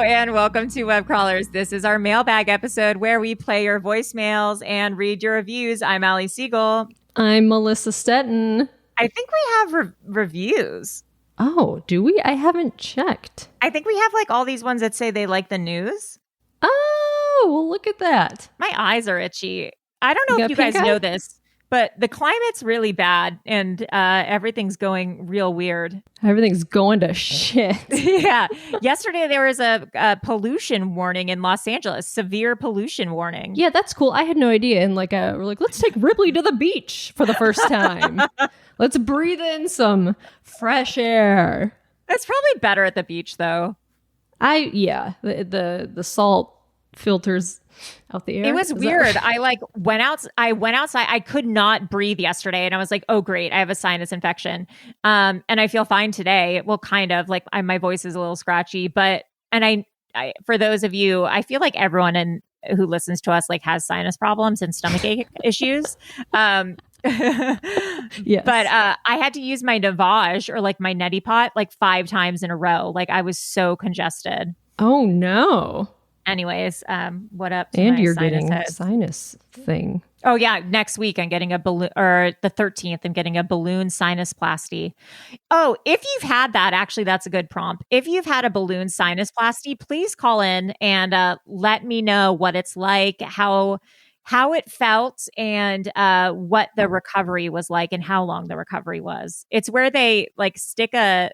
Hello and welcome to Web Crawlers. This is our mailbag episode where we play your voicemails and read your reviews. I'm Allie Siegel. I'm Melissa Stetton. I think we have reviews. Oh, do we? I haven't checked. I think we have like all these ones that say they like the news. Oh, well, look at that. My eyes are itchy. I don't know if you guys know this, but the climate's really bad and everything's going real weird. Everything's going to shit. Yeah. Yesterday, there was a pollution warning in Los Angeles, severe pollution warning. Yeah, that's cool. I had no idea. And we're like, let's take Ripley to the beach for the first time. Let's breathe in some fresh air. It's probably better at the beach, though. The salt filters out the air. It was weird. I went outside. I could not breathe yesterday, and I was like, "Oh, great! I have a sinus infection." And I feel fine today. Well, kind of my voice is a little scratchy, but I for those of you, I feel like everyone who listens to us has sinus problems and stomachache issues. Yes. But I had to use my Navage or my neti pot 5 times in a row. I was so congested. Oh no. Anyways, what up? And you're getting a sinus thing. Oh yeah, next week I'm getting a balloon, or the 13th I'm getting a balloon sinus-plasty. Oh, if you've had that, actually that's a good prompt. If you've had a balloon sinus-plasty, please call in and let me know what it's like, how it felt, and what the recovery was like and how long the recovery was. It's where they stick a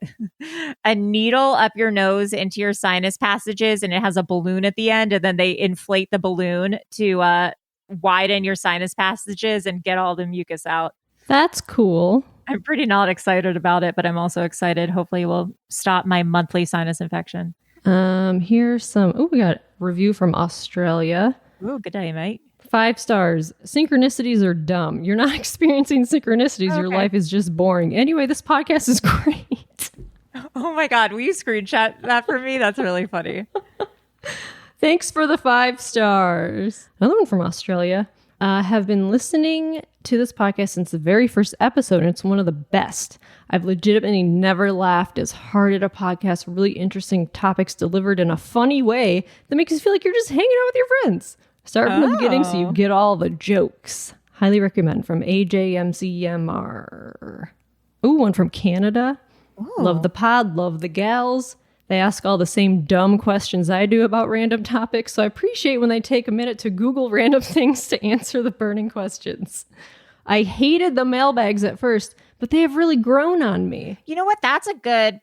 needle up your nose into your sinus passages, and it has a balloon at the end, and then they inflate the balloon to widen your sinus passages and get all the mucus out. That's cool. I'm pretty not excited about it, but I'm also excited. Hopefully it will stop my monthly sinus infection. Here's some, we got a review from Australia. Oh, good day, mate. 5 stars. Synchronicities are dumb. You're not experiencing synchronicities. Okay. Your life is just boring. Anyway, this podcast is great. Oh my God. Will you screenshot that for me? That's really funny. Thanks for the 5 stars. Another one from Australia. Have been listening to this podcast since the very first episode, and it's one of the best. I've legitimately never laughed as hard at a podcast. Really interesting topics delivered in a funny way that makes you feel like you're just hanging out with your friends. Start from the beginning so you get all the jokes. Highly recommend. From AJMCMR. Ooh, one from Canada. Ooh. Love the pod, love the gals. They ask all the same dumb questions I do about random topics, so I appreciate when they take a minute to Google random things to answer the burning questions. I hated the mailbags at first, but they have really grown on me. You know what? That's a good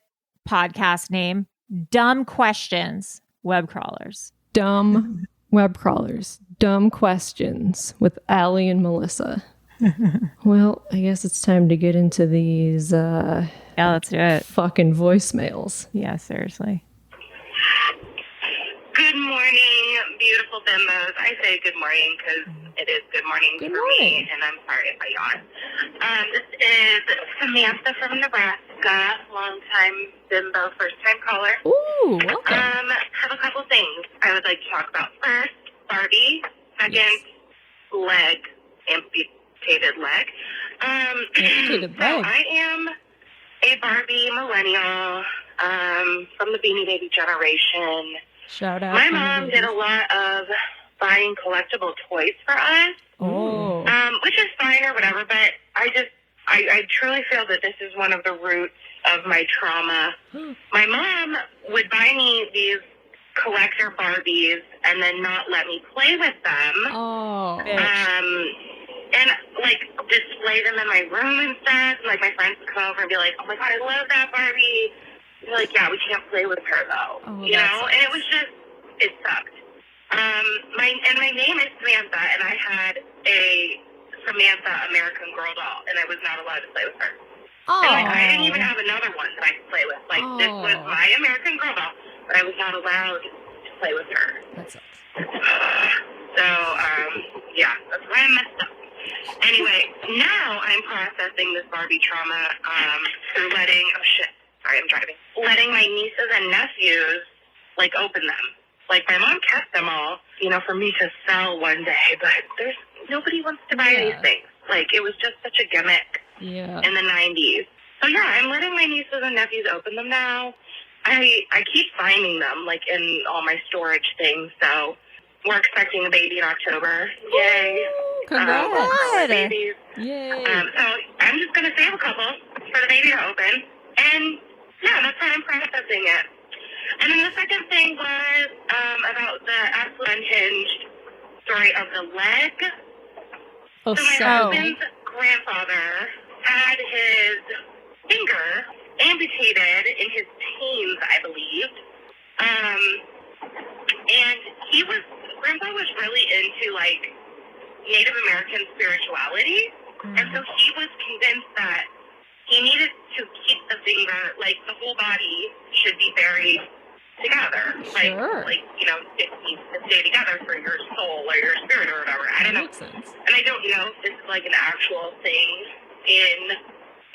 podcast name. Dumb Questions, Web Crawlers. Dumb Web Crawlers. Dumb Questions with Allie and Melissa. Well, I guess it's time to get into these yeah, let's do it. Fucking voicemails. Yeah, seriously. Good morning, beautiful bimbos. I say good morning because it is good morning for me, and I'm sorry if I yawn. This is Samantha from Nebraska, long-time bimbo, first-time caller. Ooh, welcome. Have a couple things I would like to talk about. First, Barbie. Second, leg, amputated leg. Amputated so leg. I am a Barbie millennial from the Beanie Baby generation. Shout out. My mom did a lot of buying collectible toys for us. Oh. Which is fine or whatever, but I truly feel that this is one of the roots of my trauma. My mom would buy me these collector Barbies and then not let me play with them. Oh. And display them in my room and stuff. And my friends would come over and be like, "Oh my God, I love that Barbie." And they're like, "Yeah, we can't play with her though." Oh, you know? And it was just, it sucked. My name is Samantha, and I had a Samantha American Girl doll, and I was not allowed to play with her. Oh. And I didn't even have another one that I could play with. This was my American Girl doll, but I was not allowed to play with her. That sucks. Yeah, that's why I messed up. Anyway, now I'm processing this Barbie trauma through letting my nieces and nephews open them. My mom kept them all, for me to sell one day, but nobody wants to buy these things. It was just such a gimmick in the 90s. So yeah, I'm letting my nieces and nephews open them now. I keep finding them, like, in all my storage things, so we're expecting a baby in October. Yay. Congrats. Babies. Yay. So I'm just going to save a couple for the baby to open, and yeah, that's how I'm processing it. And then the second thing was about the absolute unhinged story of the leg. Oh, So my husband's grandfather had his finger amputated in his teens, I believe. And Grandpa was really into, like, Native American spirituality. And so he was convinced that he needed to keep the finger, like, the whole body should be buried together. Sure. Like, you know, it needs to stay together for your soul or your spirit or whatever. I don't know. Makes sense. And I don't know if this is, like, an actual thing in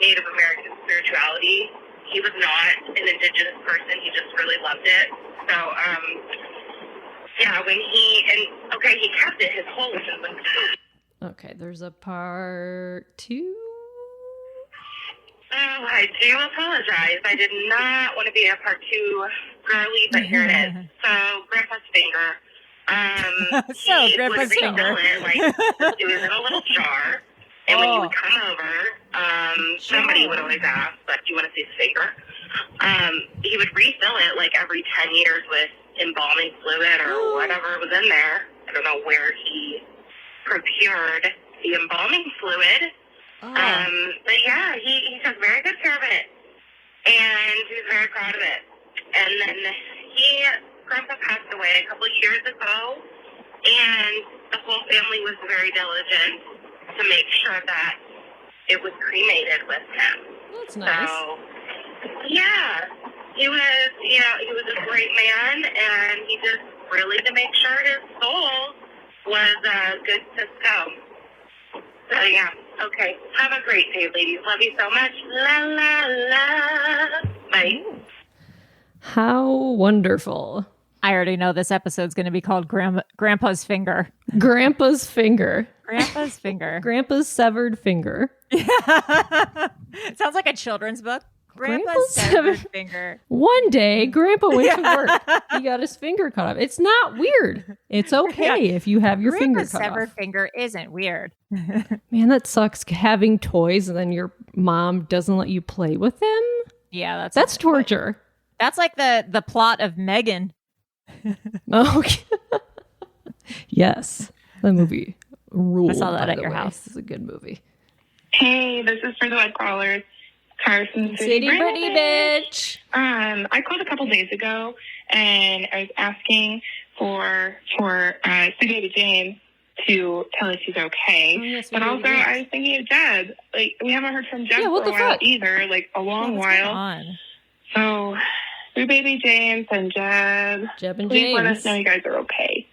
Native American spirituality. He was not an indigenous person. He just really loved it. So, yeah, he kept it his whole life. Okay, there's a part 2. Oh, I do apologize. I did not want to be a part 2 girly, but here it is. So, Grandpa's finger. Grandpa's finger. It was in a little jar. And when he would come over, somebody would always ask, like, do you want to see his finger? He would refill it, like, every 10 years with embalming fluid or whatever was in there. I don't know where he procured the embalming fluid. But yeah, he took very good care of it. And he was very proud of it. And then Grandpa passed away a couple of years ago. And the whole family was very diligent to make sure that it was cremated with him. That's nice. So, yeah, he was a great man, and he just really to make sure his soul was good to go. So, yeah, okay. Have a great day, ladies. Love you so much. La, la, la. Bye. How wonderful. I already know this episode's going to be called Grandpa's Finger. Grandpa's finger. Grandpa's Finger. Grandpa's severed finger. Sounds like a children's book. Grandpa's severed finger. One day, Grandpa went to work. He got his finger cut off. It's not weird. It's okay if you have your finger cut off. Grandpa's severed finger isn't weird. Man, that sucks having toys and then your mom doesn't let you play with them. Yeah, that's torture. That's like the plot of Megan. Okay. Yes. The movie ruled. I saw that at your house. This is a good movie. Hey, this is for the Webcrawlers. Carson City Pretty Bitch. I called a couple days ago, and I was asking for Sweet Baby James to tell us he's okay. Oh, yes, but also, I was thinking of Jeb. Like, we haven't heard from Jeb for a while either, like a long while. So, Sweet Baby James and Jeb. Please let us know you guys are okay.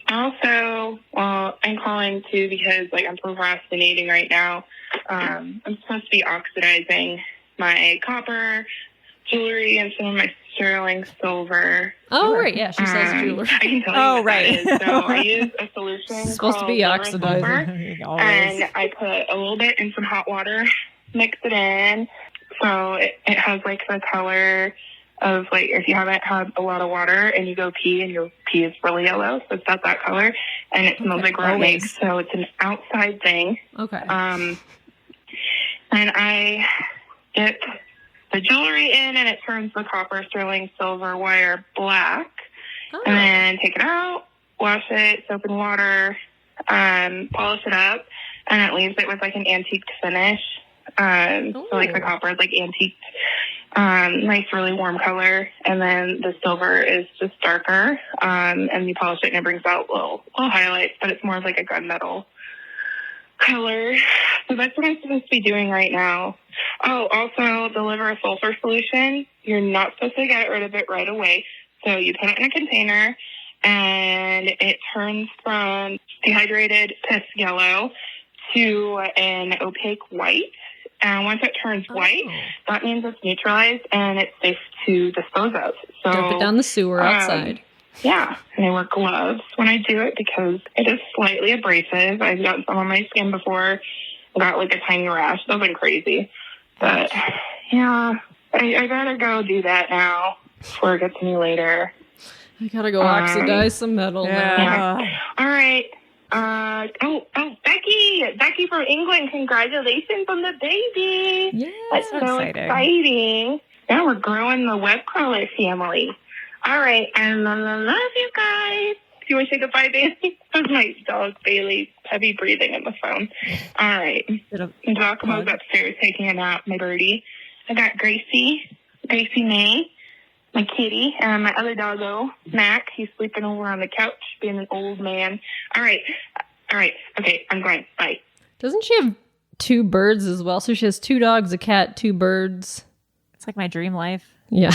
Also, I'm calling too because I'm procrastinating right now. I'm supposed to be oxidizing my copper jewelry and some of my sterling silver. Oh, right. Yeah, she says jewelry. I can tell you what that is. So I use a solution it's supposed to be oxidizing. And I put a little bit in some hot water, mix it in. So it has the color of if you haven't had a lot of water and you go pee and your pee is really yellow, so it's got that color, and it smells like root mix. So it's an outside thing. Okay. And I get the jewelry in, and it turns the copper, sterling, silver wire black. Oh. And then take it out, wash it, soap and water, polish it up, and it leaves it with an antique finish. So the copper is antique. Nice, really warm color, and then the silver is just darker, and you polish it and it brings out little highlights, but it's more of a gunmetal color. So that's what I'm supposed to be doing right now. Oh, also the liver sulfur solution. You're not supposed to get rid of it right away. So you put it in a container, and it turns from dehydrated piss yellow to an opaque white. And once it turns white, that means it's neutralized and it's safe to dispose of. So dump it down the sewer outside. Yeah, and I wear gloves when I do it because it is slightly abrasive. I've gotten some on my skin before. I got a tiny rash. It's been crazy. But yeah, I better go do that now. before it gets any later. I gotta go oxidize some metal now. Yeah. All right. Becky from England, congratulations on the baby. Yeah, that's so exciting. Now we're growing the Webcrawler family. All right, and I love you guys. Do you want to say goodbye, Bailey? That was my dog, Bailey, heavy breathing on the phone. All right. Giacomo's upstairs taking a nap, my birdie. I got Gracie May, my kitty, and my other doggo, Mac. He's sleeping over on the couch, being an old man. All right. Okay, I'm going. Bye. Doesn't she have 2 birds as well? So she has 2 dogs, a cat, 2 birds. It's like my dream life. Yeah.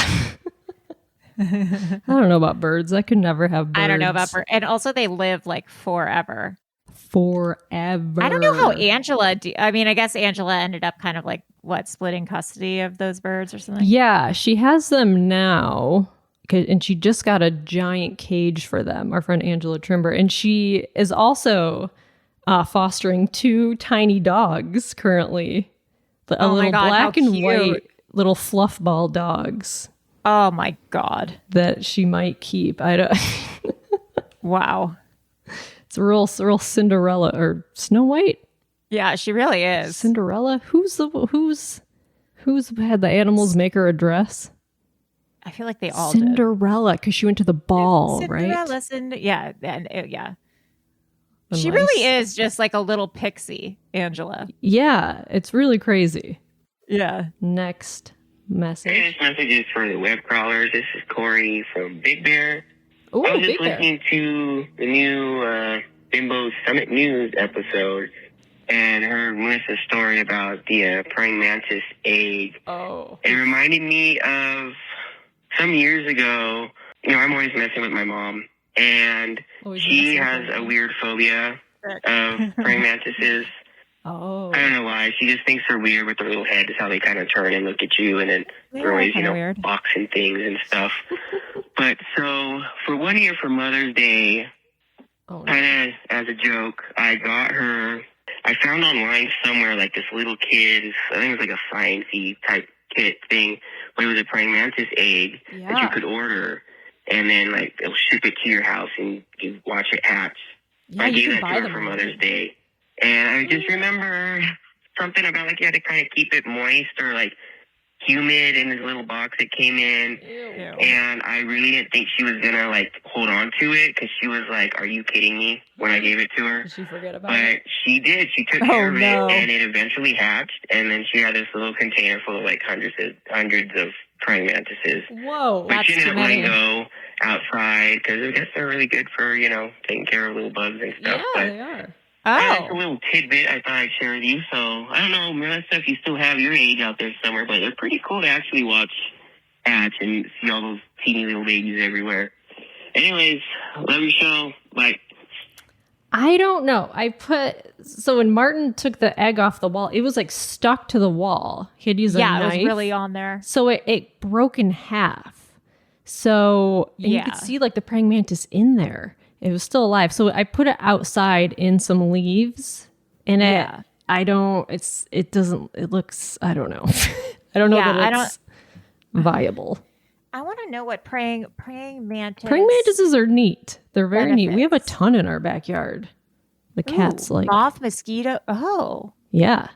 I don't know about birds. I could never have birds. I don't know about birds. And also they live like forever. Forever. I don't know how Angela, I guess Angela ended up kind of like, splitting custody of those birds or something? Yeah, she has them now. And she just got a giant cage for them, our friend Angela Trimber. And she is also fostering 2 tiny dogs currently. Little black and white little fluff ball dogs. Oh my God. That she might keep. I don't. Wow. It's a real Cinderella or Snow White. Yeah, she really is. Cinderella. Who's had the animals make her a dress? I feel like they all Cinderella, because she went to the ball, right? Yeah. She really is just like a little pixie, Angela. Yeah, it's really crazy. Yeah. Next message. This message is for the web crawlers. This is Corey from Big Bear. Ooh, I was just Big Bear. listening to the new Bimbo Summit News episode and heard Melissa's story about the praying mantis egg. Oh. It reminded me of some years ago. I'm always messing with my mom, and she has a weird phobia of praying mantises. Oh. I don't know why. She just thinks they're weird with their little heads, how they kind of turn and look at you, and then they're always, weird. boxing things and stuff. But so for one year for Mother's Day, kind of as a joke, I found online somewhere like this little kid, I think it was like a sciencey type kit thing, but it was a praying mantis egg that you could order, and then like they'll ship it to your house and you watch it hatch. Yeah, I gave that to her for Mother's Day. And I just remember something about like you had to kind of keep it moist or like humid in this little box it came in. Ew. And I really didn't think she was going to like hold on to it because she was like, "Are you kidding me?" when I gave it to her. Did she forget about it? But she did. She took care of it and it eventually hatched. And then she had this little container full of like hundreds of praying mantises. Whoa. But she ended up letting go outside because I guess they're really good for, taking care of little bugs and stuff. Yeah, they are. That's a little tidbit I thought I'd share with you. So, I don't know, Melissa, if you still have your age out there somewhere, but they're pretty cool to actually watch hatch and see all those teeny little babies everywhere. Anyways, love your show. Bye. I don't know. So when Martin took the egg off the wall, it was like stuck to the wall. He had to use a knife. Yeah, it was really on there. So it broke in half. So you could see like the praying mantis in there. It was still alive. So I put it outside in some leaves and it looks, I don't know. I don't know that it's viable. I want to know what praying mantis. Praying mantises are neat. They're very neat. We have a benefits. ton in our backyard. The cats like moth, mosquito. Oh. Yeah.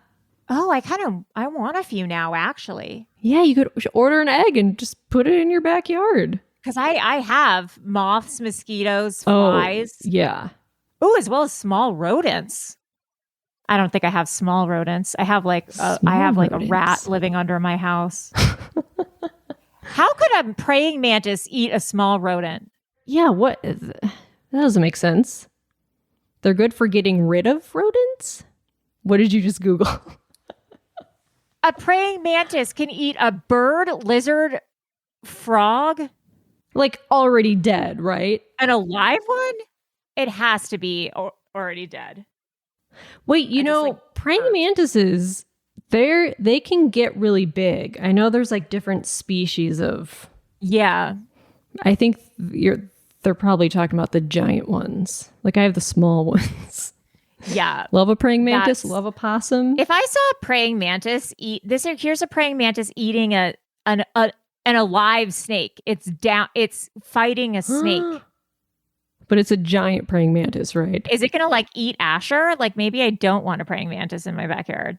Oh, I want a few now actually. Yeah, you could order an egg and just put it in your backyard. Because I have moths, mosquitoes, flies. Oh, yeah. Oh, as well as small rodents. I don't think I have small rodents. I have like a rat living under my house. How could a praying mantis eat a small rodent? Yeah, that doesn't make sense. They're good for getting rid of rodents? What did you just Google? A praying mantis can eat a bird, lizard, frog. Like already dead, right? An alive one? It has to be already dead. Wait, praying mantises, they can get really big. I know there's like different species of. Yeah. I think they're probably talking about the giant ones. Like I have the small ones. Yeah. Love a praying mantis, love a possum. If I saw a praying mantis here's a praying mantis eating an alive snake. It's fighting a snake. But it's a giant praying mantis, right? Is it going to like eat Asher? Like maybe I don't want a praying mantis in my backyard.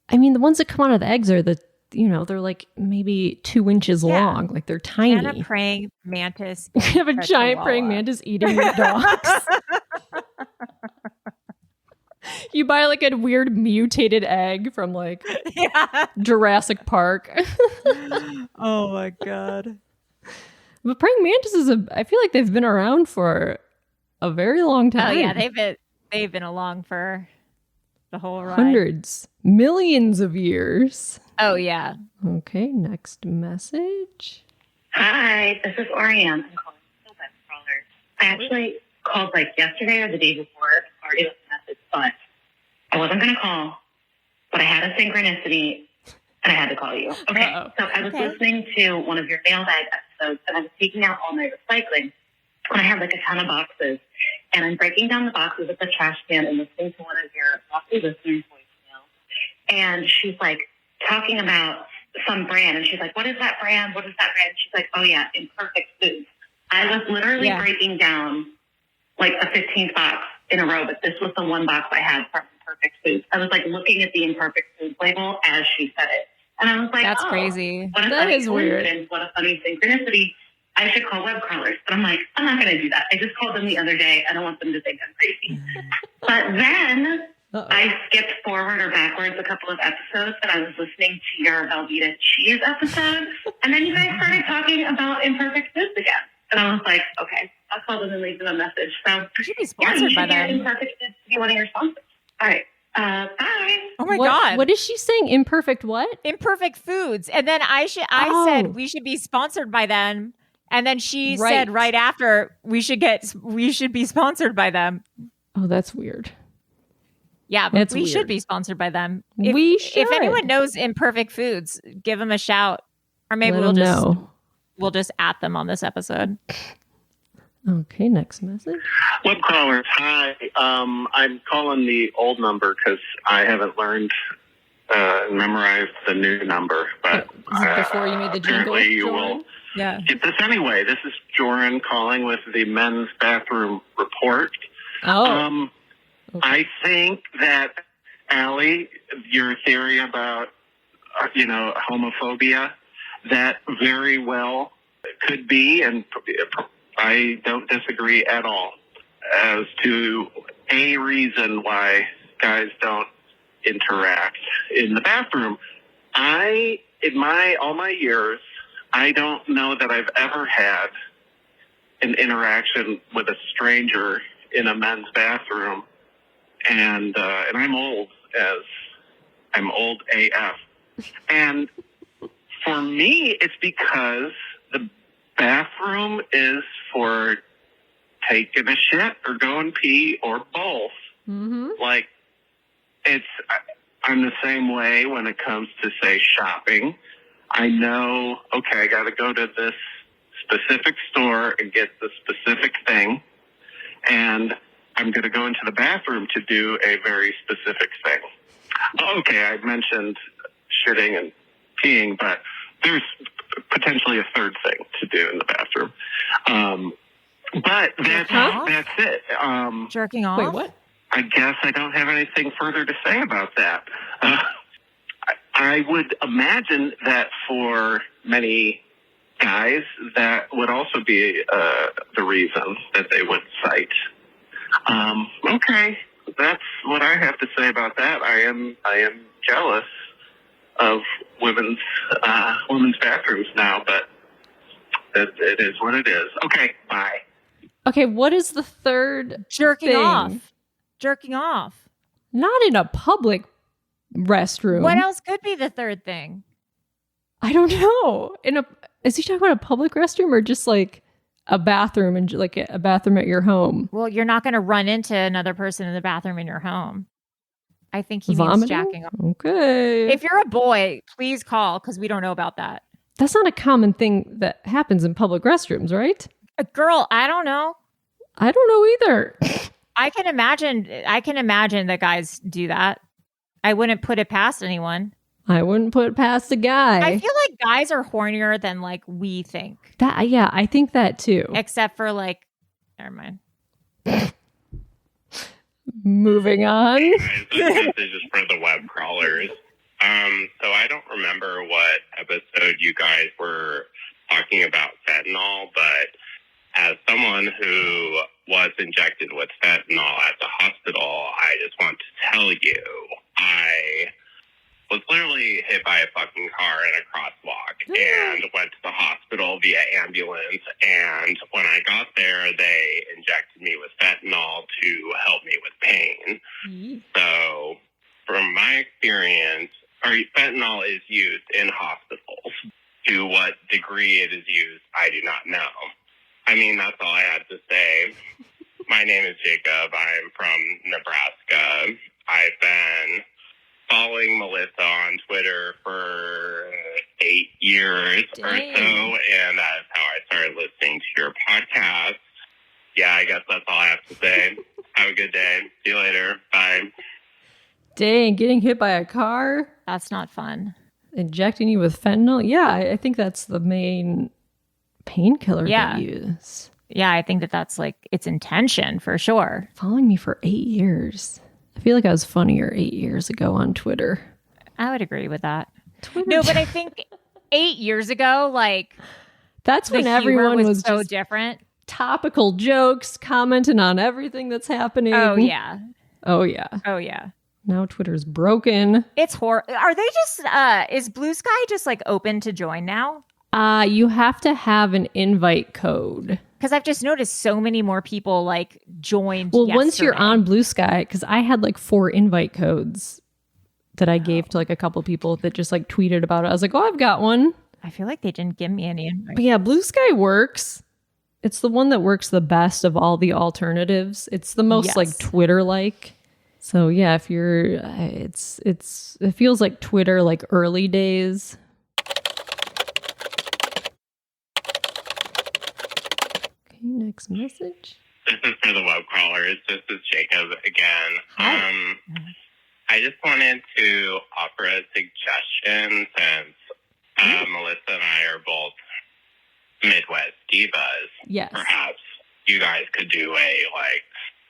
I mean, the ones that come out of the eggs are they're like maybe 2 inches long. Like they're tiny. Can a praying mantis You have a giant praying mantis eating your dogs. You buy like a weird mutated egg from like Jurassic Park. Oh my God. But praying mantises, I feel like they've been around for a very long time. Oh yeah, they've been along for the whole ride. Hundreds, millions of years. Oh yeah. Okay, next message. Hi, this is Orianne. I'm calling from Webcrawler. I actually called like yesterday or the day before. Already left a message, but I wasn't going to call. But I had a synchronicity, and I had to call you. Okay, so I was listening to one of your mailbag episodes, and I was taking out all my recycling. And I have like a ton of boxes, and I'm breaking down the boxes at the trash can and listening to one of your lovely listeners' voicemails. And she's like talking about some brand, and she's like, "What is that brand? What is that brand?" And she's like, "Oh yeah, Imperfect Foods." I was literally breaking down like the 15th box in a row, but this was the one box I had from Imperfect Foods. I was like looking at the Imperfect Foods label as she said it, and I was like, "That's crazy. That is weird. What a funny synchronicity." I should call Webcrawlers, but I'm like, I'm not going to do that. I just called them the other day. I don't want them to think I'm crazy. But then I skipped forward or backwards a couple of episodes, and I was listening to your Velveeta cheese episode, and then you guys started talking about Imperfect Foods again. And I was like, okay, I'll call them and leave them a message. So you should be sponsored by them. Imperfect Foods to be one of your sponsors. All right. Bye. Oh my God. What is she saying? Imperfect what? Imperfect Foods. And then I said we should be sponsored by them. And then she said right after we should be sponsored by them. Oh, that's weird. Yeah, but we should be sponsored by them. If anyone knows Imperfect Foods, give them a shout. Or maybe we'll just at them on this episode. Okay, next message. Webcrawlers, hi. I'm calling the old number because I haven't learned memorized the new number. But before you made the jingle, apparently you will get this anyway. This is Joran calling with the men's bathroom report. Oh. Okay. I think that, Allie, your theory about, homophobia, that very well could be, and I don't disagree at all, as to a reason why guys don't interact in the bathroom. In all my years, I don't know that I've ever had an interaction with a stranger in a men's bathroom, and I'm old AF. And for me, it's because the bathroom is for taking a shit or going pee or both. Mm-hmm. Like, I'm the same way when it comes to, say, shopping. I know, okay, I got to go to this specific store and get the specific thing, and I'm going to go into the bathroom to do a very specific thing. Okay, I mentioned shitting and peeing, but there's potentially a third thing to do in the bathroom. But that's it. Jerking off? Wait, what? I guess I don't have anything further to say about that. I would imagine that for many guys, that would also be the reason that they would cite. Okay, that's what I have to say about that. I am jealous of women's bathrooms now, but it is what it is. Okay, bye. Okay, what is the third Jerking thing? off. Jerking off. Not in a public restroom. What else could be the third thing? I don't know. Is he talking about a public restroom or just like a bathroom and like a bathroom at your home? Well, you're not going to run into another person in the bathroom in your home. I think he Vomiting? means jacking off. Okay. If you're a boy, please call because we don't know about that. That's not a common thing that happens in public restrooms, right? A girl, I don't know. I don't know either. I can imagine that guys do that. I wouldn't put it past anyone. I wouldn't put it past a guy. I feel like guys are hornier than like we think. Yeah, I think that too. Except for like, never mind. Moving on. This is just for the web crawlers. So I don't remember what episode you guys were talking about fentanyl, but as someone who was injected with fentanyl at the hospital, I just want to tell you, I was literally hit by a fucking car in a crosswalk and went to the hospital via ambulance. And when I got there, they injected me with fentanyl to help me with pain. So from my experience, fentanyl is used in hospitals. To what degree it is used, I do not know. I mean, that's all I had to say. My name is Jacob. I'm from Nebraska. I've been following Melissa on Twitter for 8 years or so, and that's how I started listening to your podcast. Yeah, I guess that's all I have to say. Have a good day. See you later. Bye. Dang, getting hit by a car? That's not fun. Injecting you with fentanyl? Yeah, I think that's the main painkiller they use. Yeah, I think that's like its intention for sure. Following me for 8 years. I feel like I was funnier 8 years ago on Twitter. I would agree with that. No, but I think 8 years ago, like that's when everyone was so just different. Topical jokes, commenting on everything that's happening. Oh yeah. Oh yeah. Oh yeah. Now Twitter's broken. It's horrible. Are they just is Blue Sky just like open to join now? You have to have an invite code. Because I've just noticed so many more people like joined. Well, once you're on Blue Sky, because I had like 4 invite codes that I gave to like a couple people that just like tweeted about it. I was like, oh, I've got one. I feel like they didn't give me any invite. But yeah, Blue Sky works. It's the one that works the best of all the alternatives. It's the most like Twitter-like. So yeah, if you're, it feels like Twitter like early days. Okay, next message. This is for the web crawlers. This is Jacob again. Hi. I just wanted to offer a suggestion since Melissa and I are both Midwest divas. Yes. Perhaps you guys could do a like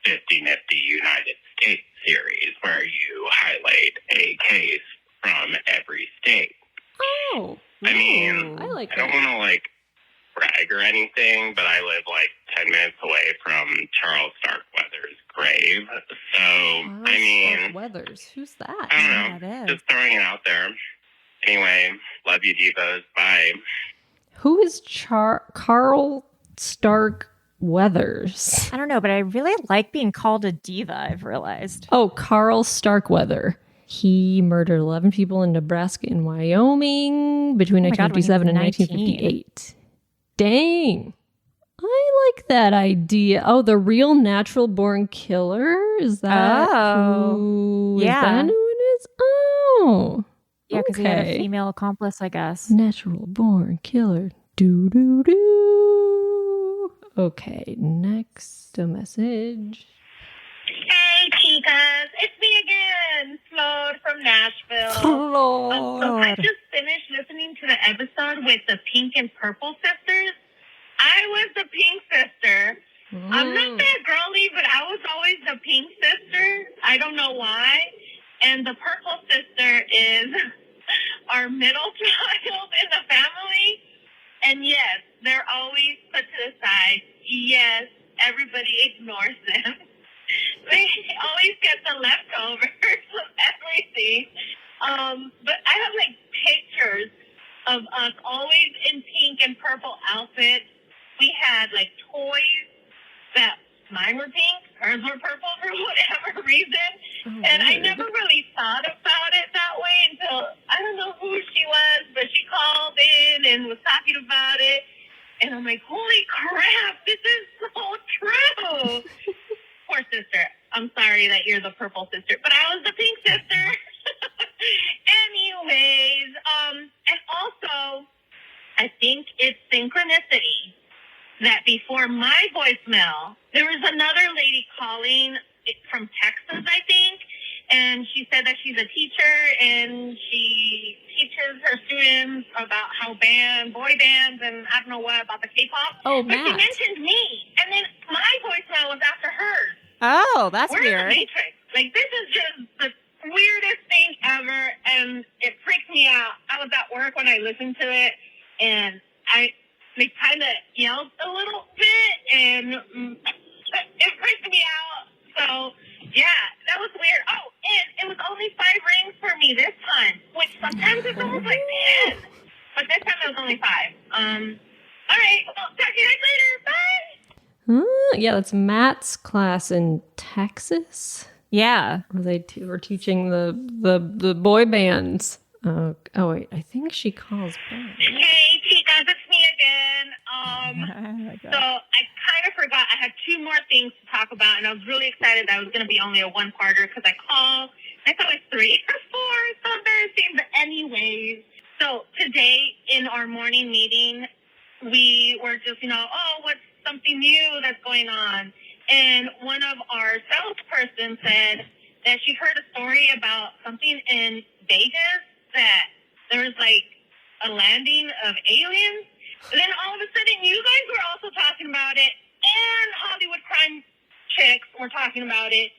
50 Nifty United States series where you highlight a case from every state. Oh. I mean, I like I don't want to like brag or anything, but I live like 10 minutes away from Charles Starkweather's grave. So, I mean, Weathers. Who's that? I don't know. Just throwing it out there. Anyway, love you, divas. Bye. Who is Carl Stark Weathers? I don't know, but I really like being called a diva, I've realized. Oh, Carl Starkweather. He murdered 11 people in Nebraska and Wyoming between 1957 and 1958. Dang. I like that idea. Oh, the real natural born killer? Is that who? Yeah. Is that who it is? Oh. Yeah, because he had a female accomplice, I guess. Natural born killer. Do do do. Okay, next a message. Hey, chicas. It's me again, Flor from Nashville. Flor. So I just finished listening to the episode with the Pink and Purple sisters. I was the Pink sister. I'm not that girly, but I was always the Pink sister. I don't know why. And the Purple sister is our middle child in the family. And yes, they're always put to the side. Yes, everybody ignores them. They always get the leftovers of everything. But I have like pictures of us always in pink and purple outfits. We had like toys that mine were pink, hers were purple for whatever reason. And I never really thought about it that way until I don't know who she was, but she called in and was talking about it. And I'm like, holy crap, this is so true. Poor sister. I'm sorry that you're the purple sister, but I was the pink sister. Anyways, and also, I think it's synchronicity that before my voicemail, there was another lady calling from Texas, I think, And she said that she's a teacher and she teaches her students about how boy bands and I don't know what about the K-pop. Oh, but Matt. she mentioned me, and then my voicemail was after hers. Oh, that's We're weird. in the Matrix. Like, this is just the weirdest thing ever, and it freaked me out. I was at work when I listened to it, and they kind of yelled a little bit, and it freaked me out. So, yeah, that was weird. Oh, and it was only 5 rings for me this time, which sometimes it's almost like 10. But this time it was only 5. All right, well, talk to you guys later. Bye. Yeah, that's Matt's class in Texas. Yeah. Where they were teaching the boy bands. Oh, wait, I think she calls back. Hey, Chicas, it's me again. So I kind of forgot. I had 2 more things to talk about, and I was really excited that it was going to be only a 1-parter because I called. I thought it was 3 or 4. It's so embarrassing. But anyways, so today in our morning meeting, we were just, what's something new that's going on? And one of our salesperson said that she heard a story about something in Vegas that there was like a landing of aliens. And then all of a sudden, you guys were also talking about it, and Hollywood crime chicks were talking about it.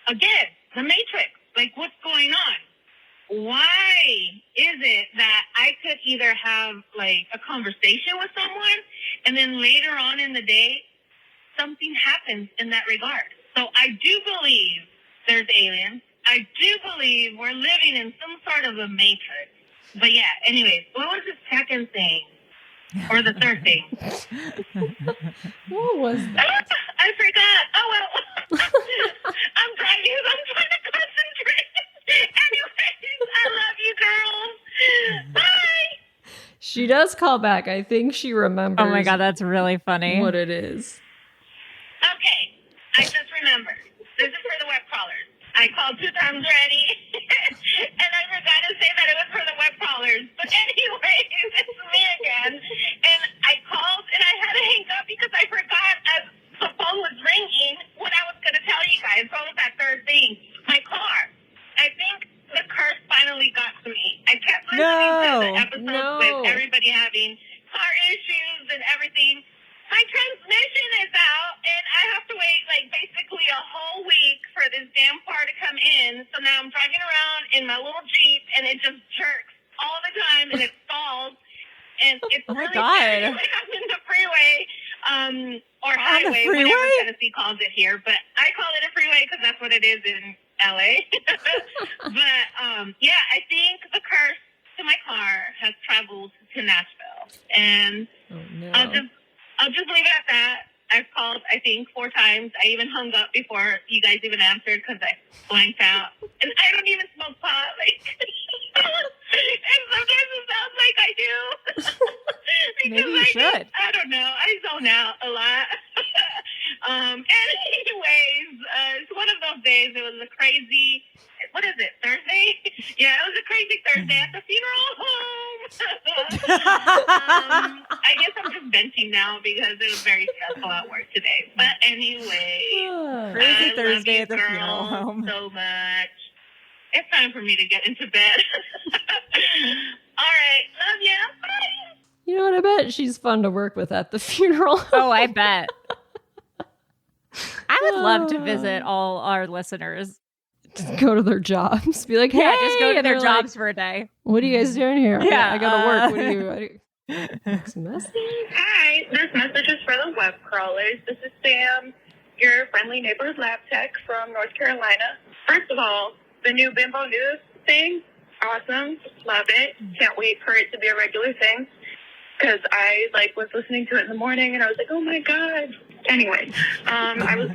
Again, the Matrix. Like, what's going on? Why is it that I could either have, like, a conversation with someone, and then later on in the day, something happens in that regard? So I do believe there's aliens. I do believe we're living in some sort of a matrix. But yeah, anyways, what was the second thing? Or the third thing? What was that? I forgot. Oh, well. I'm driving. I'm trying to concentrate. Anyways, I love you, girls. Bye. She does call back. I think she remembers. Oh my God, that's really funny. What it is. Okay, I just remembered. This is for the web crawlers. I called 2 times already, and I forgot to say that it was for the web crawlers. But anyways, it's me again. And I called, and I had to hang up because I forgot as the phone was ringing what I was going to tell you guys. What was that third thing? My car. I think the curse finally got to me. I kept listening to the episodes with everybody having car issues and everything. My transmission is out, and I have to wait, like, basically a whole week for this damn car to come in. So now I'm driving around in my little Jeep, and it just jerks all the time, and it stalls. And it's really scary when I'm in the freeway or highway, whatever Tennessee calls it here. But I call it a freeway because that's what it is in L.A. But, yeah, I think the curse to my car has traveled to Nashville. And I'll just leave it at that. I've called, I think, 4 times. I even hung up before you guys even answered because I blanked out. And I don't even smoke pot. Like, and sometimes it sounds like I do. Maybe you should. I don't know. I zone out a lot. Anyways, it's one of those days. It was a crazy, what is it, Thursday? Yeah, it was a crazy Thursday at the funeral home. I guess I'm just venting now because it was very stressful at work today. But anyway, crazy Thursday at the funeral home. So much. It's time for me to get into bed. All right, love ya. Bye. You know what? I bet she's fun to work with at the funeral home. Oh, I bet. I would love to visit all our listeners. Just go to their jobs. Be like, hey, just go to their jobs like, for a day. What are you guys doing here? Yeah, I gotta work. What are you? Next message. Hi, this message is for the web crawlers. This is Sam, your friendly neighborhood lab tech from North Carolina. First of all, the new Bimbo News thing, awesome. Love it. Can't wait for it to be a regular thing. Because I was listening to it in the morning and I was like, oh my God. Anyway, I was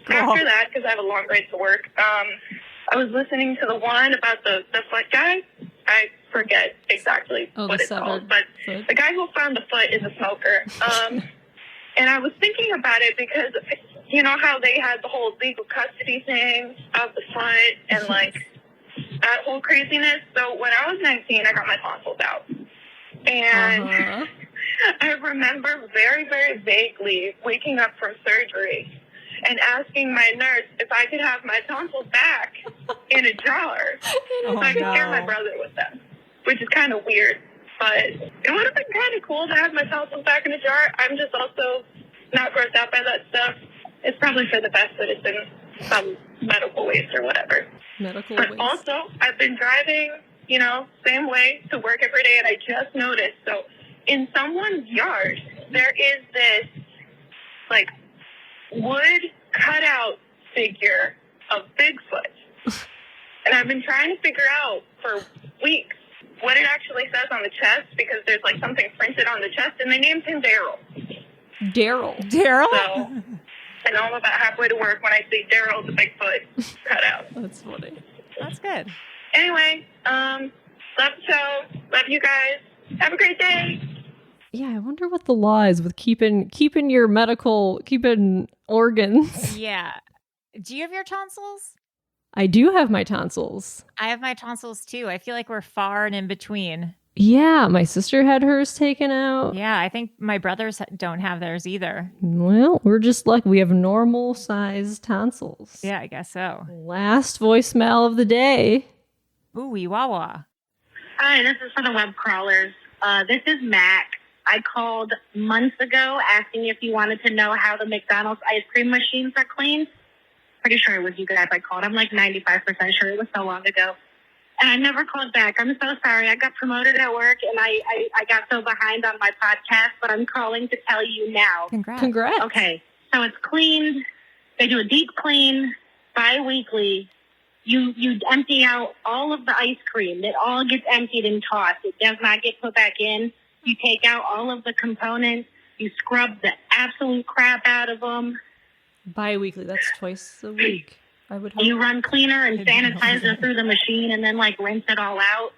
after that, because I have a long ride to work, I was listening to the one about the foot guy. I forget exactly what it's called, but the guy who found the foot is a smoker. And I was thinking about it because you know how they had the whole legal custody thing of the foot and that whole craziness. So when I was 19, I got my tonsils out. And I remember very, very vaguely waking up from surgery and asking my nurse if I could have my tonsils back in a jar so I could share my brother with them, which is kind of weird. But it would have been kind of cool to have my tonsils back in a jar. I'm just also not grossed out by that stuff. It's probably for the best that it's in some medical waste or whatever. But also, I've been driving, same way to work every day, and I just noticed. So in someone's yard, there is this, wood cutout figure of Bigfoot. And I've been trying to figure out for weeks what it actually says on the chest, because there's, something printed on the chest, and they named him Daryl. Daryl? So, and I'm about halfway to work when I see Daryl the Bigfoot cutout. That's funny. That's good. Anyway, love the show. Love you guys. Have a great day. Yeah, I wonder what the law is with keeping your keeping organs. Yeah. Do you have your tonsils? I do have my tonsils. I have my tonsils too. I feel like we're far and in between. Yeah, my sister had hers taken out. Yeah, I think my brothers don't have theirs either. Well, we're just lucky. We have normal sized tonsils. Yeah, I guess so. Last voicemail of the day. Ooh-wee wah-wah. Hi, this is for the web crawlers. This is Mac. I called months ago asking if you wanted to know how the McDonald's ice cream machines are cleaned. Pretty sure it was you guys I called. I'm 95% sure it was so long ago. And I never called back. I'm so sorry. I got promoted at work, and I got so behind on my podcast, but I'm calling to tell you now. Congrats. Okay, so it's cleaned. They do a deep clean bi-weekly. You empty out all of the ice cream. It all gets emptied and tossed. It does not get put back in. You take out all of the components. You scrub the absolute crap out of them. Bi-weekly. That's twice a week. I would hope. You run cleaner and sanitizer through the machine, and then rinse it all out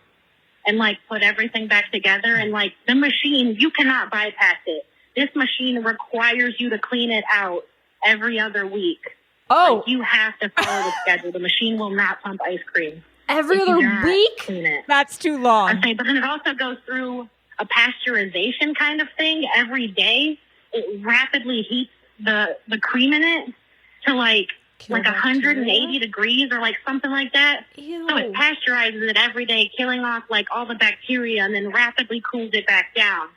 and put everything back together. And the machine, you cannot bypass it. This machine requires you to clean it out every other week. Oh, you have to follow the schedule. The machine will not pump ice cream every other week. Clean it. That's too long. Okay, but then it also goes through a pasteurization kind of thing every day. It rapidly heats the cream in it to 180 degrees or something like that. Ew. So it pasteurizes it every day, killing off all the bacteria, and then rapidly cools it back down.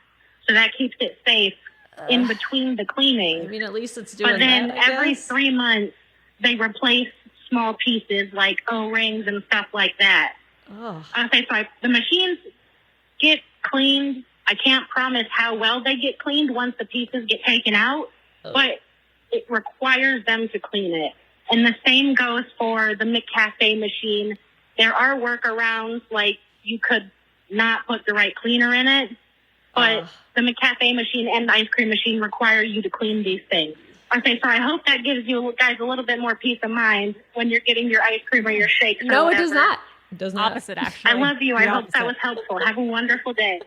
So that keeps it safe in between the cleaning. I mean, at least it's doing that. But then that, every 3 months, they replace small pieces like O-rings and stuff like that. Oh. Okay, so the machines get cleaned. I can't promise how well they get cleaned once the pieces get taken out, but it requires them to clean it. And the same goes for the McCafe machine. There are workarounds, you could not put the right cleaner in it, but the McCafe machine and the ice cream machine require you to clean these things. Okay, so I hope that gives you guys a little bit more peace of mind when you're getting your ice cream or your shakes. No, it does not. It does not. Opposite, actually. I love you. I hope that was helpful. Have a wonderful day.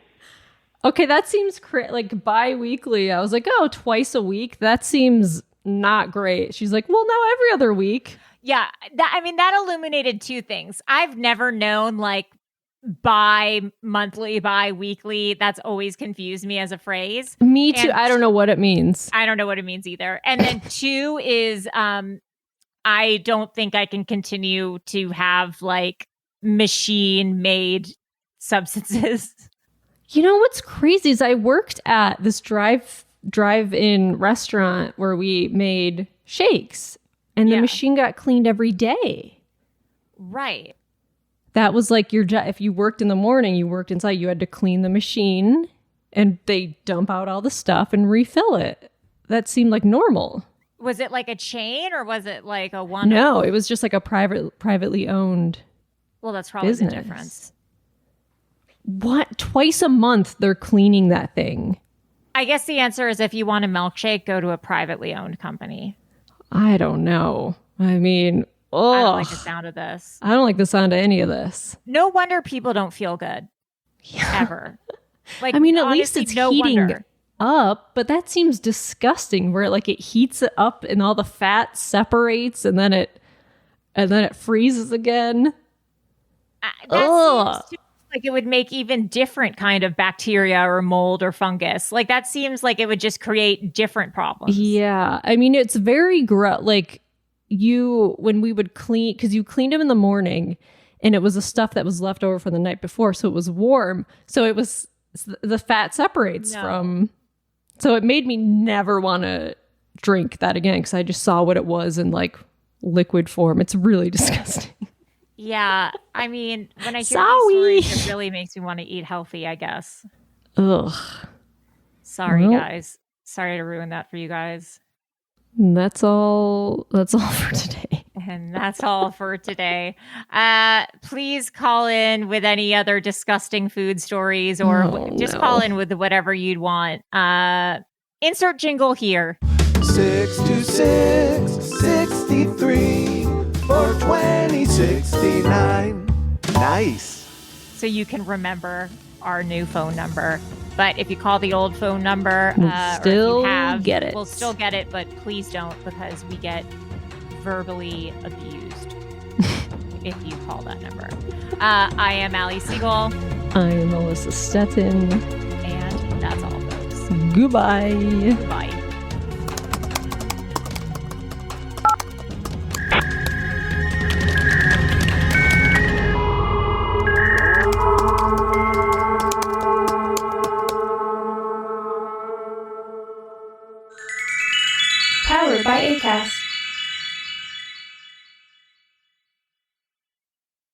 Okay, that seems bi-weekly. I was twice a week. That seems not great. She's well, no, every other week. Yeah, that illuminated two things. I've never known bi-monthly, bi-weekly. That's always confused me as a phrase. Me too. I don't know what it means. I don't know what it means either. And then two is I don't think I can continue to have machine-made substances. You know what's crazy is I worked at this drive-in restaurant where we made shakes, and the machine got cleaned every day. Right. That was your job. If you worked in the morning, you worked inside, you had to clean the machine, and they dump out all the stuff and refill it. That seemed normal. Was it a chain, or was it a one? No, it was just a privately owned. Well, that's probably business. The difference. What? Twice a month they're cleaning that thing. I guess the answer is if you want a milkshake, go to a privately owned company. I don't know. I mean, I don't like the sound of this. I don't like the sound of any of this. No wonder people don't feel good. Yeah. Ever. I mean, at least it's heating wonder. up, but that seems disgusting where it heats it up and all the fat separates and then it freezes again. like it would make even different kind of bacteria or mold or fungus. Like that seems like it would just create different problems. Yeah. I mean, it's very like when we would clean, because you cleaned them in the morning and it was the stuff that was left over from the night before. So it was warm. So it was, the fat separates from, so it made me never want to drink that again because I just saw what it was in like liquid form. It's really disgusting. Yeah, I mean, when I hear these stories, it really makes me want to eat healthy, I guess. Ugh. Sorry, guys. Sorry to ruin that for you guys. That's all for today. And that's all for today. Please call in with any other disgusting food stories or call in with whatever you'd want. Insert jingle here. 626-63 for 2069. Nice. So you can remember our new phone number. But if you call the old phone number, we'll still get it. We'll still get it, but please don't because we get verbally abused if you call that number. I am Allie Siegel. I am Melissa Stettin. And that's all, folks. Goodbye. Bye. Powered by Acast.